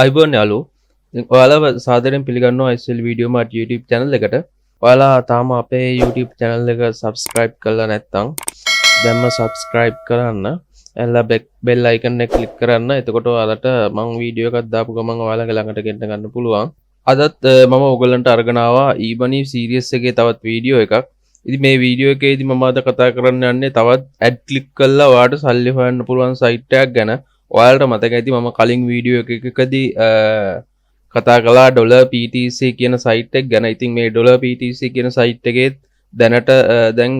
අයිබෝන් යාලු ඔයාලා සාදරයෙන් පිළිගන්නවා ISL video mart YouTube channel එකට. ඔයාලා තාම අපේ YouTube channel එක subscribe කරලා නැත්නම් දැන්ම subscribe කරන්න. එලා bell icon එක click කරන්න. එතකොට ඔයාලට මම වීඩියෝ එකක් දාපු ගමන් ඔයාලගේ ළඟට ගෙන්න ගන්න පුළුවන්. අදත් මම ඔයගලන්ට අරගෙන ආවා ඊබනි series එකේ තවත් වීඩියෝ එකක්. ඉතින් මේ වීඩියෝ එකේදී මම අද කතා කරන්න යන්නේ තවත් ad click කරලා ඔයාලට සල්ලි හොයන්න පුළුවන් site එකක් ගැන. ඔයාලට මතක ඇති මම කලින් වීඩියෝ එකකදී කතා කළා $PTC කියන සයිට් එක ගැන. ඉතින් මේ $PTC කියන සයිට් එකේ දැනට දැන්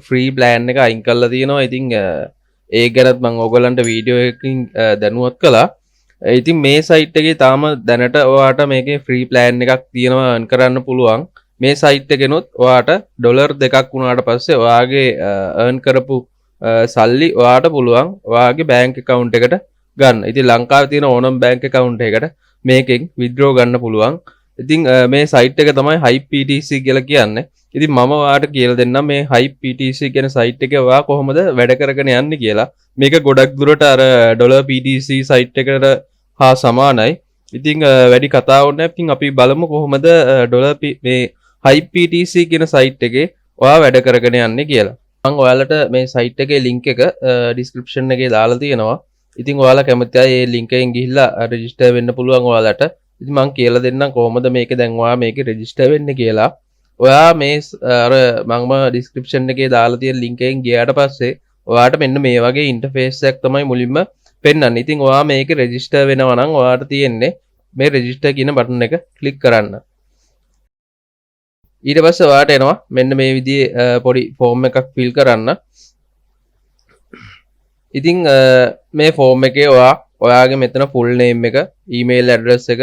ෆ්‍රී ප්ලෑන් එක අයින් කරලා තියෙනවා. ඉතින් ඒක ගැනත් මම ඔයගලන්ට වීඩියෝ එකකින් දැනුවත් කළා. ඉතින් මේ සයිට් එකේ තාම දැනට ඔයාට මේකේ ෆ්‍රී ප්ලෑන් එකක් තියෙනවා earn කරන්න පුළුවන්. මේ සයිට් එකෙනොත් ඔයාට $2ක් වුණාට පස්සේ ඔයාගේ earn කරපු සල්ලි ඔයාට පුළුවන් ඔයාගේ බැංක් account එකට ගන්න. ඉතින් ලංකාවේ තියෙන ඕනම බැංක් account එකකට මේකෙන් withdraw ගන්න පුළුවන්. ඉතින් මේ site එක තමයි 𝐻PTC කියලා කියන්නේ. ඉතින් මම ඔයාලට කියලා දෙන්නම් මේ 𝐻PTC කියන site එකේ ඔයා කොහොමද වැඩ කරගෙන යන්නේ කියලා. මේක ගොඩක් දුරට අර $PTC site එකට හා සමානයි. ඉතින් වැඩි කතාවක් නැහැ. ඉතින් අපි බලමු කොහොමද මේ 𝐻PTC කියන site එකේ ඔයා වැඩ කරගෙන යන්නේ කියලා. මම ඔයාලට මේ site එකේ link එක description එකේ දාලා තියෙනවා. ඉතින් ඔයාලා කැමති අය මේ link එකෙන් ගිහිල්ලා register වෙන්න පුළුවන් ඔයාලට. ඉතින් මම කියලා දෙන්නම් කොහොමද මේක දැන් ඔයා මේකේ register වෙන්නේ කියලා. ඔයා මේ අර මම description එකේ දාලා තියෙන link එකෙන් ගියාට පස්සේ ඔයාට මෙන්න මේ වගේ interface එකක් තමයි මුලින්ම පෙන්වන්නේ. ඉතින් ඔයා මේකේ register වෙනවා නම් ඔයාට තියෙන්නේ මේ register කියන button එක click කරන්න. ඊට පස්සේ ඔයාට එනවා මෙන්න මේ විදිහේ පොඩි ෆෝම් එකක් ෆිල් කරන්න. ඉතින් මේ ෆෝම් එකේ ඔයාගේ මෙතන ෆුල් නේම් එක, ඊමේල් ඇඩ්‍රස් එක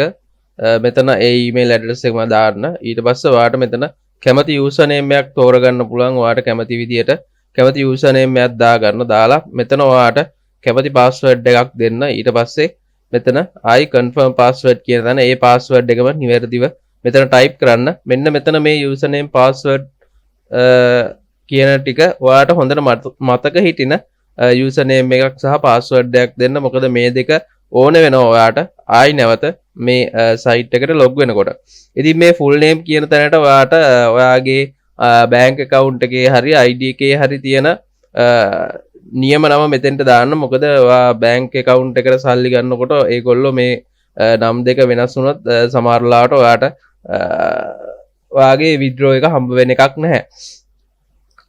මෙතන ඒ ඊමේල් ඇඩ්‍රස් එකම දාන්න. ඊට පස්සේ ඔයාට මෙතන කැමති යූසර් නේම් එකක් තෝරගන්න පුළුවන්. ඔයාට කැමති විදිහට කැමති යූසර් නේම් එකක් දාගන්න. දාලා මෙතන ඔයාට කැමති පාස්වර්ඩ් එකක් දෙන්න. ඊට පස්සේ මෙතන ආයි confirm password කියන තැන ඒ පාස්වර්ඩ් එකම නිවැරදිව මෙතන ටයිප් කරන්න. මෙන්න මෙතන මේ යූසර් නේම් පාස්වර්ඩ් කියන ටික ඔයාට හොඳට මතක හිටින යූසර් නේම් එකක් සහ පාස්වර්ඩ් එකක් දෙන්න. මොකද මේ දෙක ඕන වෙනවා ඔයාට ආයි නැවත මේ සයිට් එකට ලොග් වෙනකොට. ඉතින් මේ ෆුල් නේම් කියන තැනට ඔයාට ඔයාගේ බැංක් account එකේ හරි ID එකේ හරි තියෙන නියම නම මෙතෙන්ට දාන්න. මොකද ඔයා බැංක් account එකට සල්ලි ගන්නකොට ඒගොල්ලෝ මේ නම් දෙක වෙනස් වුණොත් සමහර ලාට ඔයාට ඔයාගේ withdraw එක හම්බ වෙන එකක් නැහැ.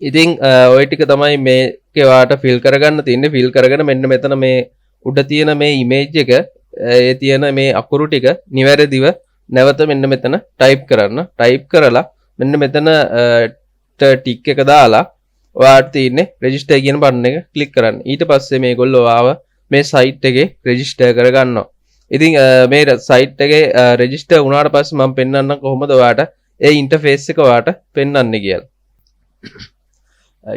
ඉතින් ඔය ටික තමයි මේකේ ඔයාට ෆිල් කරගන්න තියෙන්නේ. ෆිල් කරගෙන මෙන්න මෙතන මේ උඩ තියෙන මේ ඉමේජ් එක ඒ තියෙන මේ අකුරු ටික නිවැරදිව නැවත මෙන්න මෙතන ටයිප් කරන්න. ටයිප් කරලා මෙන්න මෙතන ටික් එක දාලා ඔයාට තියෙන්නේ රෙජිස්ටර් කියන බටන් එක ක්ලික් කරන්න. ඊට පස්සේ මේගොල්ලෝ ආව මේ සයිට් එකේ රෙජිස්ටර් කරගන්නවා. ඉතින් මේ සයිට් එකේ රෙජිස්ටර් වුණාට පස්සේ මම පෙන්වන්නම් කොහොමද ඔයාට ඒ ඉන්ටර්ෆේස් එක ඔයාට පෙන්වන්නේ කියලා.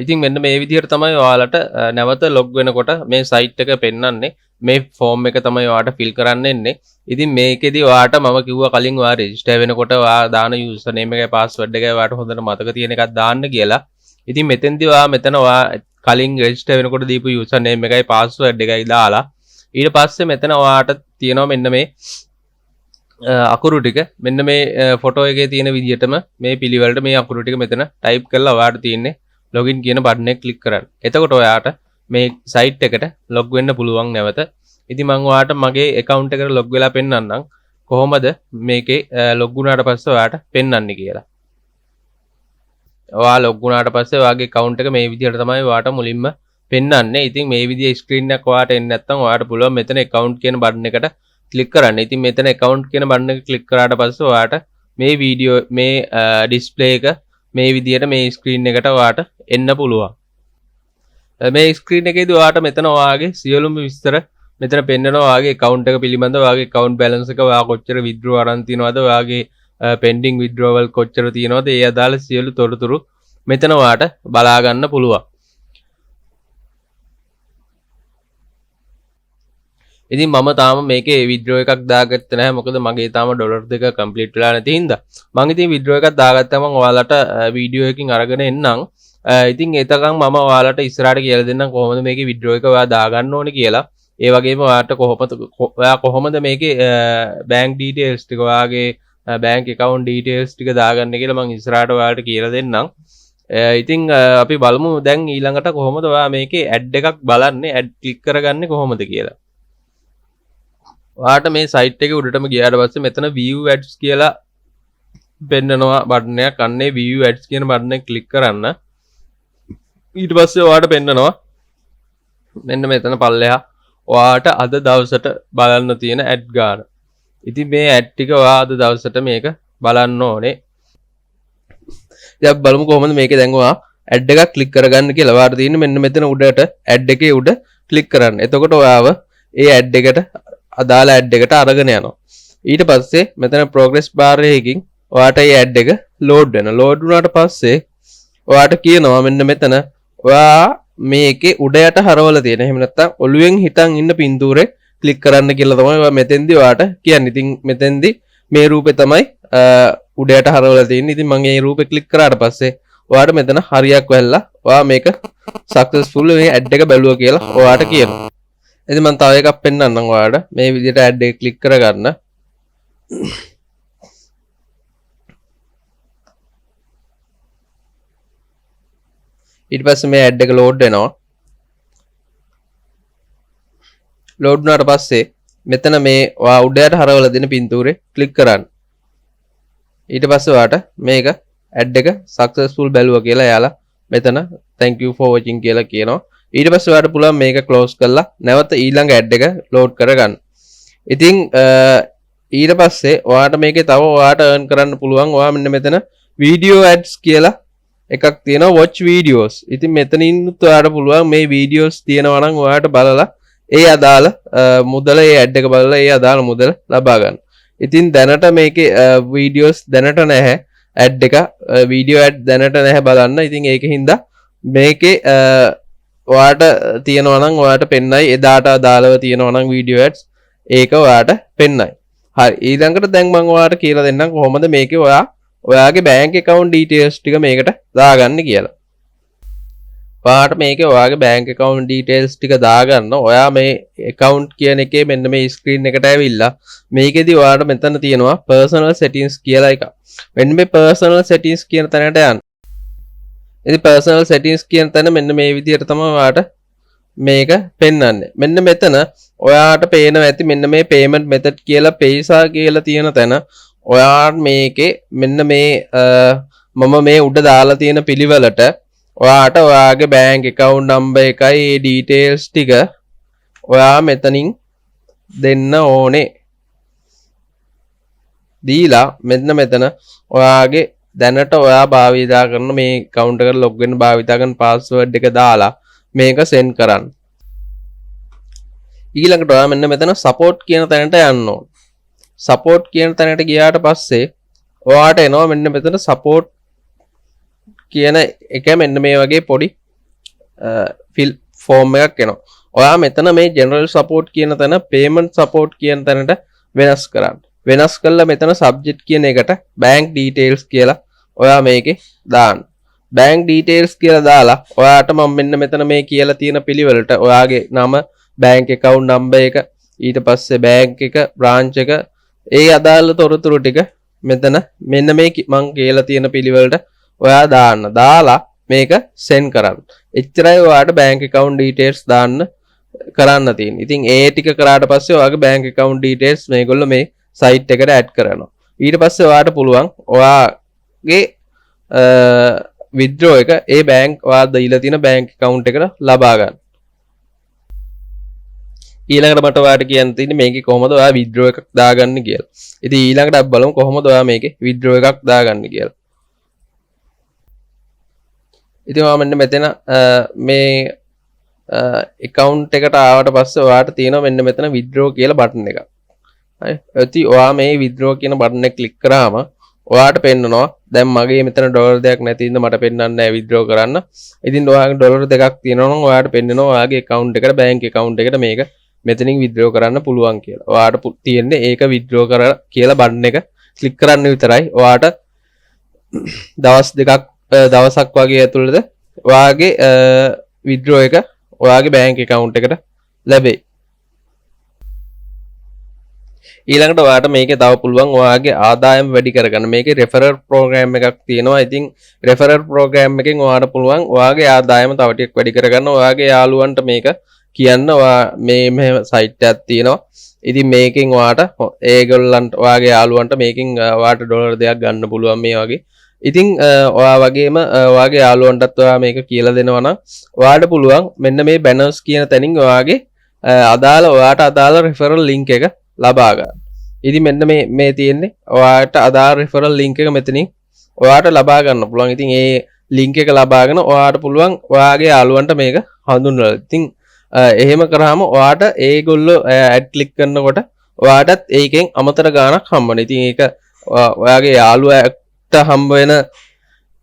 ඉතින් මෙන්න මේ විදිහට තමයි ඔයාලට නැවත ලොග් වෙනකොට මේ සයිට් එක පෙන්වන්නේ. මේ ෆෝම් එක තමයි ඔයාට ෆිල් කරන්න එන්නේ. ඉතින් මේකෙදි ඔයාට මම කිව්වා කලින් ඔයා රෙජිස්ටර් වෙනකොට ඔයා දාන යූසර් නේම් එකයි පාස්වර්ඩ් එකයි ඔයාට හොඳට මතක තියෙන එකක් දාන්න කියලා. ඉතින් මෙතෙන්දී ඔයා මෙතන ඔයා කලින් රෙජිස්ටර් වෙනකොට දීපු යූසර් නේම් එකයි පාස්වර්ඩ් එකයි දාලා ඊට පස්සේ මෙතන ඔයාට තියෙනවා මෙන්න මේ අකුරු ටික. මෙන්න මේ ෆොටෝ එකේ තියෙන විදිහටම මේ පිළිවෙලට මේ අකුරු ටික මෙතන ටයිප් කරලා ඔයාට තියෙන්නේ login කියන බටන් එක ක්ලික් කරන්න. එතකොට ඔයාට මේ සයිට් එකට log වෙන්න පුළුවන් නැවත. ඉතින් මම ඔයාට මගේ account එකට log වෙලා පෙන්නන්නම් කොහොමද මේකේ log වුණාට පස්සේ ඔයාට පෙන්වන්නේ කියලා. ඔයා log වුණාට පස්සේ ඔයාගේ account එක මේ විදිහට තමයි ඔයාට මුලින්ම පෙන්වන්නේ. ඉතින් මේ විදිහේ screen එකක් ඔයාට එන්නේ නැත්නම් ඔයාට පුළුවන් මෙතන account කියන බටන් එකට ක්ලික් කරන්න. ඉතින් මෙතන account කියන බටන් එක ක්ලික් කරාට පස්සේ ඔයාට මේ වීඩියෝ මේ display එක මේ විදිහට මේ ස්ක්‍රීන් එකට ඔයාට එන්න පුළුවන්. මේ ස්ක්‍රීන් එකේදී ඔයාට මෙතන ඔයාගේ සියලුම විස්තර මෙතන පෙන්නනවා. ඔයාගේ account එක පිළිබඳව ඔයාගේ account balance එක ඔයා කොච්චර withdraw අරන් තියනවද, ඔයාගේ pending withdrawal කොච්චර තියනවද, ඒ අදාළ සියලු තොරතුරු මෙතන ඔයාට බලා ගන්න පුළුවන්. ඉතින් මම තාම මේකේ withdraw එකක් දාගත්තේ නැහැ. මොකද මගේ තාම $2 complete වෙලා නැති හින්දා. මම ඉතින් withdraw එකක් දාගත්තම ඔයාලට වීඩියෝ එකකින් අරගෙන එන්නම්. ඉතින් එතකන් මම ඔයාලට ඉස්සරහට කියලා දෙන්නම් කොහොමද මේකේ withdraw එක ඔයා දාගන්න ඕනේ කියලා. ඒ වගේම ඔයාට කොහොමද මේකේ බැංක් ඩීටේල්ස් ටික ඔයාගේ බැංක් account details ටික දාගන්න කියලා මම ඉස්සරහට ඔයාලට කියලා දෙන්නම්. ඉතින් අපි බලමු දැන් ඊළඟට කොහොමද ඔයා මේකේ ඇඩ් එකක් බලන්නේ ඇඩ් ක්ලික් කරගන්නේ කොහොමද කියලා. ඔයාට මේ සයිට් එකේ උඩටම ගියාට පස්සේ මෙතන view ads කියලා පෙන්නනවා බටන් එකක්. අන්නේ view ads කියන බටන් එක ක්ලික් කරන්න. ඊට පස්සේ ඔයාට පෙන්නනවා මෙන්න මෙතන පල්ලෙහා ඔයාට අද දවසට බලන්න තියෙන ඇඩ් ගාන. ඉතින් මේ ඇඩ් ටික ඔයා අද දවසට මේක බලන්න ඕනේ. දැන් බලමු කොහොමද මේකේ දැන් ඔයා ඇඩ් එකක් ක්ලික් කරගන්න කියලා. ඔයාට තියෙන්නේ මෙන්න මෙතන උඩට ඇඩ් එකේ උඩ ක්ලික් කරන්න. එතකොට ඔයාව ඒ ඇඩ් එකට අදාළ ඇඩ් එකට අරගෙන යනවා. ඊට පස්සේ මෙතන progress bar එකකින් ඔයාට මේ ඇඩ් එක load වෙනවා. load වුණාට පස්සේ ඔයාට කියනවා මෙන්න මෙතන ඔයා මේකේ උඩ යට හරවලා තියෙන. එහෙම නැත්නම් ඔළුවෙන් හිටන් ඉන්න පින්තූරේ ක්ලික් කරන්න කියලා තමයි ඔයා මෙතෙන්දී ඔයාට කියන්නේ. ඉතින් මෙතෙන්දී මේ රූපේ තමයි උඩ යට හරවලා තියෙන්නේ. ඉතින් මම මේ රූපේ ක්ලික් කරාට පස්සේ ඔයාට මෙතන හරියක් වැල්ලා ඔයා මේක සක්සස්ෆුල් මේ ඇඩ් එක බැලුවා කියලා ඔයාට කියනවා. ඉතින් මම තව එකක් පෙන්නන්නම් ඔයාට. මේ විදිහට ඇඩ් එක ක්ලික් කරගන්න. ඊට පස්සේ මේ ඇඩ් එක ලෝඩ් වෙනවා. ලෝඩ් වුණාට පස්සේ මෙතන මේ ඔයා උඩයට හරවලා දෙන පින්තූරේ ක්ලික් කරන්න. ඊට පස්සේ ඔයාට මේක ඇඩ් එක සක්සස්ෆුල් බැලුවා කියලා එයාලා මෙතන thank you for watching කියලා කියනවා. ඊට පස්සේ ඔයාට පුළුවන් මේක ක්ලෝස් කරලා නැවත ඊළඟ ඇඩ් එක ලෝඩ් කරගන්න. ඉතින් ඊට පස්සේ ඔයාට මේකේ තව ඔයාට earn කරන්න පුළුවන්. ඔයා මෙන්න මෙතන video ads කියලා එකක් තියෙනවා watch videos. ඉතින් මෙතනින් ඔයාට පුළුවන් මේ videos තියෙනවා නම් ඔයාට බලලා ඒ අදාළ මුදල ඒ ඇඩ් එක බලලා ඒ අදාළ මුදල ලබා ගන්න. ඉතින් දැනට මේකේ videos දැනට නැහැ. ඇඩ් එක video ad දැනට නැහැ බලන්න. ඉතින් ඒකින්ද මේකේ ඔයාට තියෙනවා නම් ඔයාට පෙන්නයි එදාට අදාළව තියෙනවා නම් video ads ඒක ඔයාට පෙන්නයි. හරි ඊළඟට දැන් මම ඔයාට කියලා දෙන්නම් කොහොමද මේකේ ඔයාගේ bank account details ටික මේකට දාගන්න කියලා. ඔයාට මේකේ ඔයාගේ bank account details ටික දාගන්න ඔයා මේ account කියන එකේ මෙන්න මේ screen එකට ඇවිල්ලා මේකෙදි ඔයාට මෙතන තියෙනවා personal settings කියලා එකක්. මෙන්න මේ personal settings කියන තැනට යන්න. ඉතින් personal settings කියන තැන මෙන්න මේ විදිහට තමයි ඔයාට මේක පෙන්වන්නේ. මෙන්න මෙතන ඔයාට පේනවා ඇති මෙන්න මේ payment method කියලා paysa කියලා තියෙන තැන ඔයාට මේකේ මෙන්න මේ මම මේ උඩ දාලා තියෙන පිළිවෙලට ඔයාට ඔයාගේ bank account number එකයි ඒ details ටික ඔයා මෙතනින් දෙන්න ඕනේ. දීලා මෙතන ඔයාගේ දැනට ඔයා භාවිතා කරන මේ account එකට log වෙන්න භාවිතා කරන password එක දාලා මේක send කරන්න. ඊළඟට ඔයා මෙන්න මෙතන support කියන තැනට යන්න ඕන. support කියන තැනට ගියාට පස්සේ ඔයාට එනවා මෙන්න මෙතන support කියන එක මෙන්න මේ වගේ පොඩි fill form එකක් එනවා. ඔයා මෙතන මේ general support කියන තැන payment support කියන තැනට වෙනස් කරන්න. වෙනස් කළා මෙතන subject කියන එකට bank details කියලා ඔයා මේකේ දාන්න. bank details කියලා දාලා ඔයාට මම මෙන්න මෙතන මේ කියලා තියෙන පිළිවෙලට ඔයාගේ නම bank account number එක ඊට පස්සේ bank එක branch එක ඒ අදාළ තොරතුරු ටික මෙතන මෙන්න මේ මම කියලා තියෙන පිළිවෙලට ඔයා දාන්න. දාලා මේක send කරන්න. එච්චරයි ඔයාට bank account details දාන්න කරන්න තියෙන්නේ. ඉතින් ඒ ටික කරාට පස්සේ ඔයාගේ bank account details මේගොල්ලෝ මේ site එකට add කරනවා. ඊට පස්සේ ඔයාට පුළුවන් ඔයාගේ withdraw එක ඒ bank ඔයා දීලා තියෙන bank account එකට ලබා ගන්න. ඊළඟට මට ඔයාට කියන්න තියෙන්නේ මේකේ කොහොමද ඔයා withdraw එකක් දාගන්නේ කියලා. ඉතින් ඊළඟට අපි බලමු කොහොමද ඔයා මේකේ withdraw එකක් දාගන්නේ කියලා. ඉතින් ඔයා මෙන්න මෙතන මේ account එකට ආවට පස්සේ ඔයාට තියෙනවා මෙන්න මෙතන withdraw කියලා බටන් එකක්. හරි. ඉතින් ඔයා මේ withdraw කියන බටන් එක ක්ලික් කරාම ඔයාට පෙන්නනවා දැන් මගේ මෙතන ඩොලර් දෙයක් නැති ඉඳ මට පෙන්නන්නේ නැහැ withdraw කරන්න. ඉතින් ඔයාගේ ඩොලර් දෙකක් තියෙනවා නම් ඔයාට පෙන්නනවා ඔයාගේ account එකට bank account එකට මේක මෙතනින් withdraw කරන්න පුළුවන් කියලා. ඔයාට තියෙන්නේ ඒක withdraw කර කියලා බටන් එක ක්ලික් කරන්න විතරයි. ඔයාට දවසක් වගේ ඇතුළත ඔයාගේ withdraw එක ඔයාගේ bank account එකට ලැබෙයි. ඊළඟට ඔයාට මේකේ තව පුළුවන් ඔයාගේ ආදායම වැඩි කරගන්න. මේකේ රෙෆරල් ප්‍රෝග්‍රෑම් එකක් තියෙනවා. ඉතින් රෙෆරල් ප්‍රෝග්‍රෑම් එකෙන් ඔයාට පුළුවන් ඔයාගේ ආදායම තව ටිකක් වැඩි කරගන්න. ඔයාගේ යාළුවන්ට මේක කියන්න ඔයා මේ මෙහෙම සයිට් එකක් තියෙනවා. ඉතින් මේකෙන් ඔයාට ඒගොල්ලන්ට ඔයාගේ යාළුවන්ට මේකෙන් ඔයාට ඩොලර් දෙකක් ගන්න පුළුවන් මේ වගේ. ඉතින් ඔයා වගේම ඔයාගේ යාළුවන්ටත් ඔයා මේක කියලා දෙනවා නම් ඔයාට පුළුවන් මෙන්න මේ බැනර්ස් කියන තැනින් ඔයාගේ අදාළ ඔයාට අදාළ රෙෆරල් ලින්ක් එක ලබා ගන්න. ඉතින් මෙන්න මේ තියෙන්නේ ඔයාට අදාළ රෙෆරල් ලින්ක් එක මෙතනින් ඔයාට ලබා ගන්න පුළුවන්. ඉතින් ඒ ලින්ක් එක ලබාගෙන ඔයාට පුළුවන් ඔයාගේ යාළුවන්ට මේක හඳුන්වලා. ඉතින් එහෙම කරාම ඔයාට ඒගොල්ලෝ ඇඩ් ක්ලික් කරනකොට ඔයාටත් ඒකෙන් අමතර ගාණක් හම්බවෙනවා. ඉතින් ඒක ඔයාගේ යාළුවාට හම්බ වෙන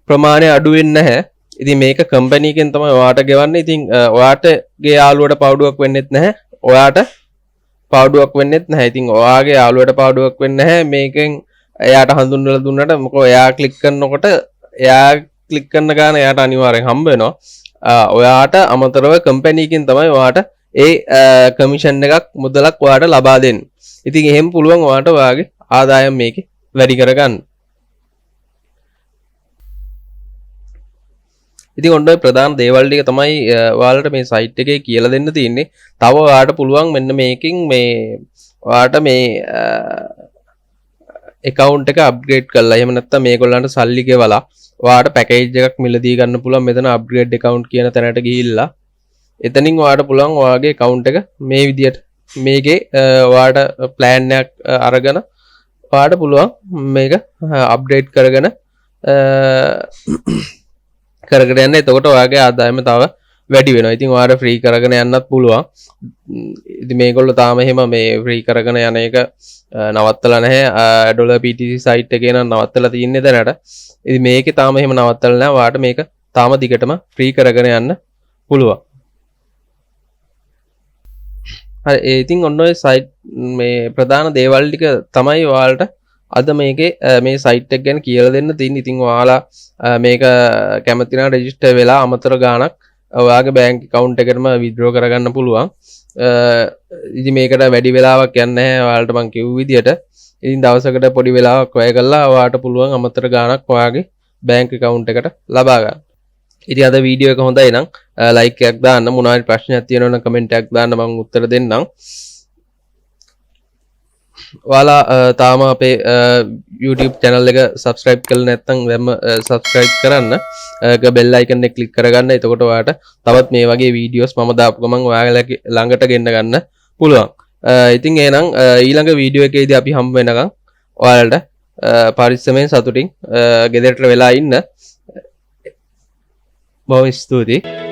ප්‍රමාණය අඩු වෙන්නේ නැහැ. ඉතින් මේක කම්පැනි එකෙන් තමයි ඔයාට ගෙවන්නේ. ඉතින් ඔයාටගේ යාළුවට පවුඩුවක් වෙන්නෙත් නැහැ. ඔයාට පවුඩුවක් වෙන්නෙත් නැහැ. ඉතින් ඔයාගේ යාළුවට පවුඩුවක් වෙන්නේ නැහැ. මේකෙන් එයාට හඳුන්වලා දුන්නට මොකද එයා ක්ලික් කරනකොට එයා ක්ලික් කරන ගාන එයාට අනිවාර්යෙන් හම්බ වෙනවා. ඔයාට අමතරව කම්පැනි එකෙන් තමයි ඔයාට ඒ කමිෂන් එකක් මුදලක් ඔයාට ලබා දෙන්නේ. ඉතින් එහෙම පුළුවන් ඔයාට ඔයාගේ ආදායම මේකේ වැඩි කරගන්න. ඉතින් ඔන්න ඔය ප්‍රධාන දේවල් ටික තමයි ඔයාලට මේ සයිට් එකේ කියලා දෙන්න තියෙන්නේ. තව ඔයාට පුළුවන් මෙන්න මේකෙන් මේ ඔයාට මේ account එක upgrade කරලා එහෙම නැත්නම් මේගොල්ලන්ට සල්ලි ගෙවලා ඔයාට package එකක් මිලදී ගන්න පුළුවන්. මෙතන upgrade account කියන තැනට ගිහිල්ලා එතනින් ඔයාට පුළුවන් ඔයාගේ account එක මේ විදියට මේකේ ඔයාට plan එකක් අරගෙන ඔයාට පුළුවන් මේක update කරගෙන යන්න. එතකොට ඔයාගේ ආදායම තව වැඩි වෙනවා. ඉතින් ඔයාට ෆ්‍රී කරගෙන යන්නත් පුළුවන්. ඉතින් මේගොල්ලෝ තාම එහෙම මේ ෆ්‍රී කරගෙන යන එක නවත්තලා නැහැ. ඩොලර් PTC සයිට් එකේ නම් නවත්තලා තින්නේ දැනට. ඉතින් මේකේ තාම එහෙම නවත්තලා නැහැ. ඔයාට මේක තාම දිගටම ෆ්‍රී කරගෙන යන්න පුළුවන්. හරි ඉතින් ඔන්න ඔය සයිට් මේ ප්‍රධාන දේවල් ටික තමයි ඔයාලට අද මේකේ මේ සයිට් එක ගැන කියලා දෙන්න තියෙන්නේ. ඉතින් ඔයාලා මේක කැමති නම් රෙජිස්ටර් වෙලා අමතර ගාණක් ඔයාගේ බැංක් account එකටම withdraw කරගන්න පුළුවන්. ඉතින් මේකට වැඩි වෙලාවක් යන්නේ නැහැ. ඔයාලට මම කිව්ව විදියට ඉතින් දවසකට පොඩි වෙලාවක් වැය කරලා ඔයාට පුළුවන් අමතර ගාණක් ඔයාගේ බැංක් account එකට ලබා ගන්න. ඉතින් අද වීඩියෝ එක හොඳයි නම් ලයික් එකක් දාන්න. මොනවා හරි ප්‍රශ්නයක් තියෙනවා නම් කමෙන්ට් එකක් දාන්න මම උත්තර දෙන්නම්. ඔයාලා තාම අපේ YouTube channel එක subscribe කරලා නැත්නම් දැම්ම subscribe කරන්න. bell icon එක click කරගන්න. එතකොට ඔයාට තවත් මේ වගේ videos මම දාපු ගමන් ඔයාලා ළඟට ගෙන්න ගන්න පුළුවන්. ඉතින් එහෙනම් ඊළඟ වීඩියෝ එකේදී අපි හම්බ වෙනකන් ඔයාලට පරිස්සමෙන් සතුටින් ගෙදරට වෙලා ඉන්න. බොහොම ස්තුතියි.